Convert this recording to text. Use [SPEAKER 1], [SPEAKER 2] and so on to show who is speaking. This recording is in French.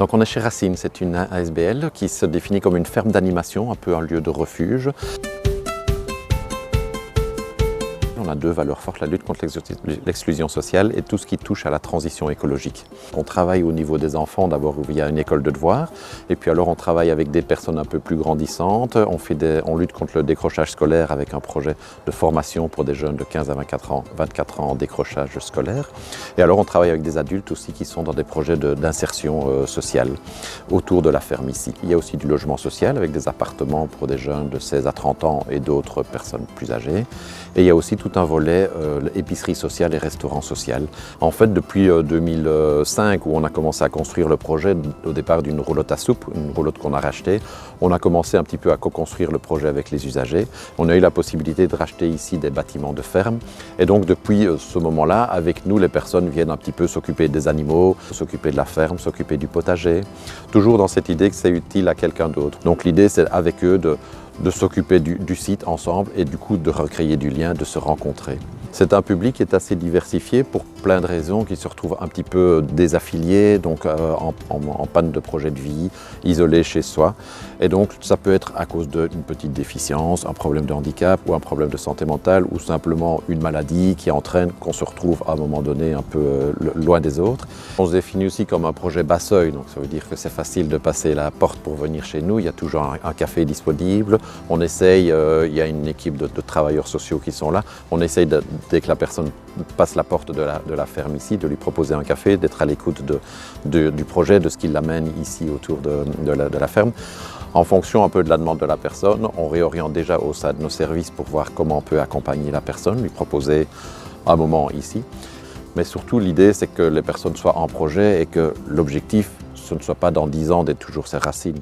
[SPEAKER 1] Donc on est chez Racine, c'est une ASBL qui se définit comme une ferme d'animation, un peu un lieu de refuge. On a deux valeurs fortes, la lutte contre l'exclusion sociale et tout ce qui touche à la transition écologique. On travaille au niveau des enfants d'abord via une école de devoirs et puis alors on travaille avec des personnes un peu plus grandissantes, on lutte contre le décrochage scolaire avec un projet de formation pour des jeunes de 15 à 24 ans en décrochage scolaire. Et alors on travaille avec des adultes aussi qui sont dans des projets d'insertion sociale autour de la ferme ici. Il y a aussi du logement social avec des appartements pour des jeunes de 16 à 30 ans et d'autres personnes plus âgées. Et il y a aussi tout un volet épicerie sociale et restaurant social. En fait, depuis 2005, où on a commencé à construire le projet, au départ d'une roulotte à soupe, une roulotte qu'on a rachetée, on a commencé un petit peu à co-construire le projet avec les usagers. On a eu la possibilité de racheter ici des bâtiments de ferme. Et donc, depuis ce moment-là, avec nous, les personnes viennent un petit peu s'occuper des animaux, s'occuper de la ferme, s'occuper du potager, toujours dans cette idée que c'est utile à quelqu'un d'autre. Donc, l'idée, c'est avec eux de s'occuper du site ensemble et du coup de recréer du lien, de se rencontrer. C'est un public qui est assez diversifié pour plein de raisons, qui se retrouvent un petit peu désaffiliés, donc en panne de projet de vie, isolés chez soi. Et donc ça peut être à cause d'une petite déficience, un problème de handicap ou un problème de santé mentale ou simplement une maladie qui entraîne qu'on se retrouve à un moment donné un peu loin des autres. On se définit aussi comme un projet bas seuil, donc ça veut dire que c'est facile de passer la porte pour venir chez nous, il y a toujours un café disponible. On essaye, il y a une équipe de travailleurs sociaux qui sont là, on essaye dès que la personne passe la porte de la ferme ici, de lui proposer un café, d'être à l'écoute du projet, de ce qui l'amène ici autour de la ferme. En fonction un peu de la demande de la personne, on réoriente déjà au sein de nos services pour voir comment on peut accompagner la personne, lui proposer un moment ici. Mais surtout, l'idée, c'est que les personnes soient en projet et que l'objectif, ce ne soit pas dans 10 ans d'être toujours ces racines.